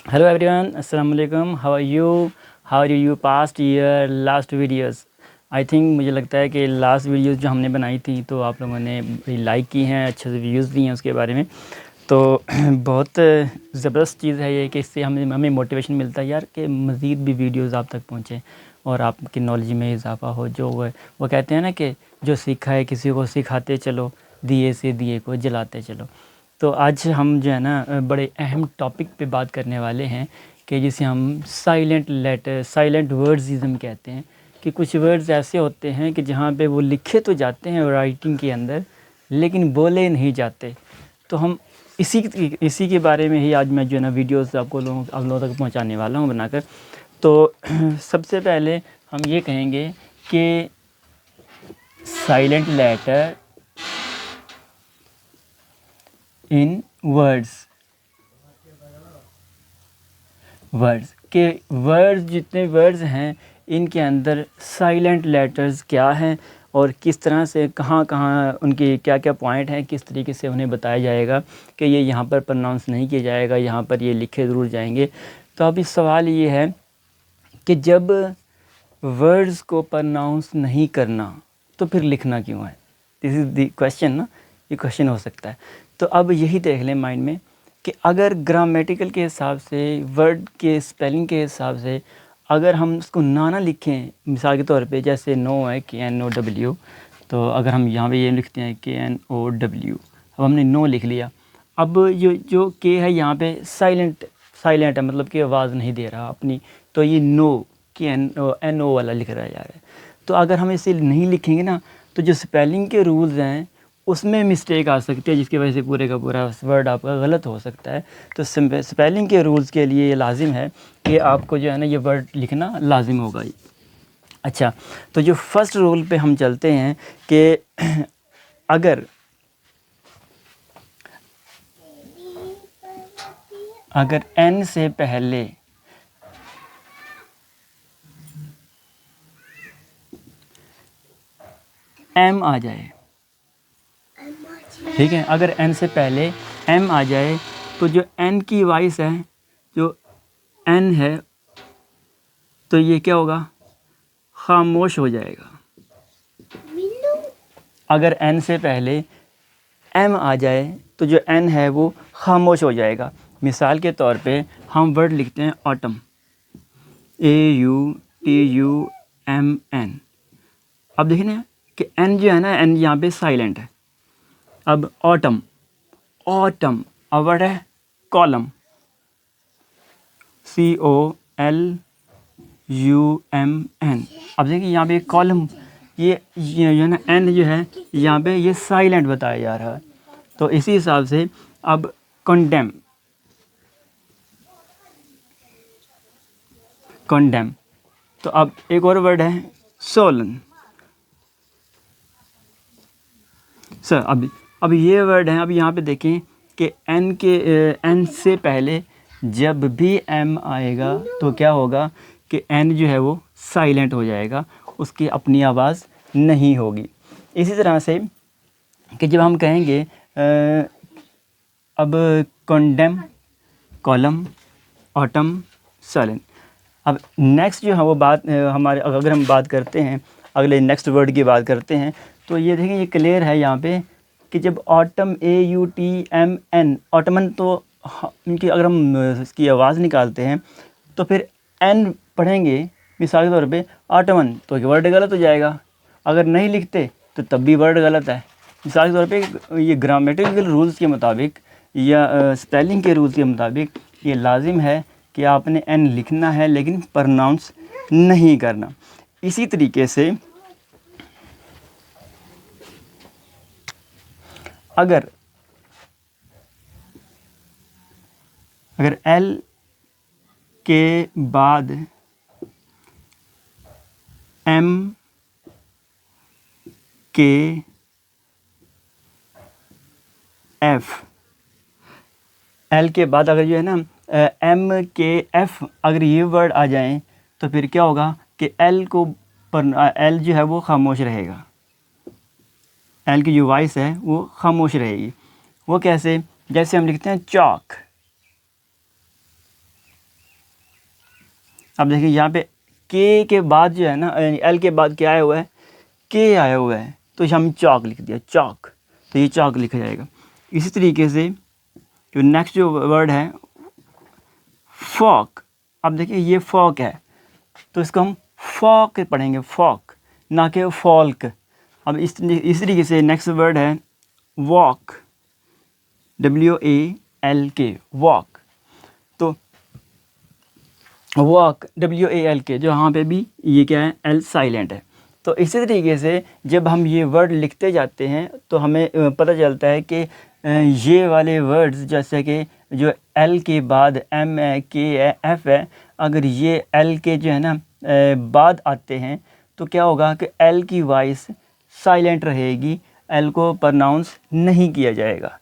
Hello everyone, अस्सलाम वालेकुम। How are you past year last videos. I think मुझे लगता है कि लास्ट वीडियोस जो हमने बनाई थी तो आप लोगों ने बड़ी लाइक की हैं, अच्छे से व्यूज़ दिए हैं उसके बारे में। तो बहुत ज़बरदस्त चीज़ है ये कि इससे हमें मोटिवेशन मिलता है यार कि मज़ीद भी वीडियोस आप तक पहुँचें और आपकी नॉलेज में इजाफ़ा हो। जो वो कहते हैं ना कि जो सीखा है किसी को सिखाते चलो, दिए से दिए को जलाते चलो। तो आज हम जो है ना बड़े अहम टॉपिक पे बात करने वाले हैं कि जिसे हम साइलेंट लेटर, साइलेंट वर्ड्सइज़म कहते हैं। कि कुछ वर्ड्स ऐसे होते हैं कि जहाँ पे वो लिखे तो जाते हैं राइटिंग के अंदर, लेकिन बोले नहीं जाते। तो हम इसी के बारे में ही आज मैं जो है ना वीडियोस आप लोगों तक पहुँचाने वाला हूँ बनाकर। तो सबसे पहले हम ये कहेंगे कि साइलेंट लेटर इन वर्ड्स के वर्ड्स, जितने वर्ड्स हैं इनके अंदर साइलेंट लेटर्स क्या हैं और किस तरह से कहाँ कहाँ उनके क्या क्या पॉइंट हैं, किस तरीके से उन्हें बताया जाएगा कि ये यहाँ पर प्रोनाउंस नहीं किया जाएगा, यहाँ पर ये लिखे ज़रूर जाएंगे। तो अब इस सवाल ये है कि जब वर्ड्स को प्रोनाउंस नहीं करना तो फिर लिखना क्यों है। दिस इज़ द क्वेश्चन ना, ये क्वेश्चन हो सकता है। तो अब यही देख लें माइंड में कि अगर ग्रामेटिकल के हिसाब से, वर्ड के स्पेलिंग के हिसाब से अगर हम उसको ना लिखें, मिसाल के तौर पे जैसे नो है KNOW, तो अगर हम यहाँ पे ये लिखते हैं KNOW, अब हमने नो लिख लिया। अब जो के है यहाँ पे साइलेंट है, मतलब कि आवाज़ नहीं दे रहा अपनी, तो ये नो कि NO वाला लिख रहा है यार। तो अगर हम इसे नहीं लिखेंगे ना तो जो स्पेलिंग के रूल्स हैं उसमें मिस्टेक आ सकती है, जिसकी वजह से पूरे का पूरा वर्ड आपका गलत हो सकता है। तो स्पेलिंग के रूल्स के लिए ये लाजिम है कि आपको जो है ना ये वर्ड लिखना लाजिम होगा ही। अच्छा, तो जो फर्स्ट रूल पे हम चलते हैं कि अगर N से पहले M आ जाए, ठीक है, अगर N से पहले M आ जाए तो जो N की वॉइस है, जो N है, तो ये क्या होगा, खामोश हो जाएगा। अगर N से पहले M आ जाए तो जो N है वो खामोश हो जाएगा। मिसाल के तौर पे हम वर्ड लिखते हैं ऑटम, AUTUMN। अब देखिए ना कि N जो है ना, N यहाँ पे साइलेंट है। अब ऑटम, अब वर्ड है कॉलम, COLUMN। अब देखिए यहाँ पे कॉलम, ये जो है ना N जो है यहाँ पे ये साइलेंट बताया जा रहा है। तो इसी हिसाब से अब कंडेम, तो अब एक और वर्ड है सोलन। सर अब ये वर्ड है। अब यहाँ पे देखें कि N से पहले जब भी M आएगा तो क्या होगा कि N जो है वो साइलेंट हो जाएगा, उसकी अपनी आवाज़ नहीं होगी। इसी तरह से कि जब हम कहेंगे अब कंडेम, कॉलम, ऑटम, साइलेंट। अब नेक्स्ट जो है वो बात हमारे, अगर हम बात करते हैं अगले नेक्स्ट वर्ड की बात करते हैं, तो ये देखें ये क्लियर है यहाँ पे कि जब ऑटम, AUTMN, ऑटमन, तो इनकी अगर हम इसकी आवाज़ निकालते हैं तो फिर N पढ़ेंगे, मिसाल के तौर पे ऑटमन, तो ये वर्ड गलत हो जाएगा। अगर नहीं लिखते तो तब भी वर्ड गलत है। मिसाल के तौर पे ये ग्रामेटिकल रूल्स के मुताबिक या स्पेलिंग के रूल्स के मुताबिक ये लाजिम है कि आपने N लिखना है लेकिन प्रनाउंस नहीं करना। इसी तरीके से अगर L के बाद M, K, F, L के बाद अगर जो है ना MKF अगर ये वर्ड आ जाएं तो फिर क्या होगा कि L जो है वो खामोश रहेगा। L की जो वॉइस है वो खामोश रहेगी। वो कैसे, जैसे हम लिखते हैं चॉक, अब देखिए यहाँ पे के बाद जो है ना, एल के बाद क्या आया हुआ है, के आया हुआ है, तो हम चॉक लिख दिया, चॉक, तो ये चॉक लिखा जाएगा। इसी तरीके से जो नेक्स्ट जो वर्ड है फॉक, अब देखिए ये फॉक है, तो इसको हम फॉक पढ़ेंगे, फॉक, ना कि फॉल्क। अब इस तरीके से नेक्स्ट वर्ड है वॉक, WALK, वॉक, तो वॉक WALK, जो यहाँ पे भी ये क्या है, एल साइलेंट है। तो इसी तरीके से जब हम ये वर्ड लिखते जाते हैं तो हमें पता चलता है कि ये वाले वर्ड्स, जैसे कि जो एल के बाद M है, K है, F है, अगर ये एल के जो है ना बाद आते हैं तो क्या होगा कि एल की वॉइस साइलेंट रहेगी, एल को प्रोनाउंस नहीं किया जाएगा।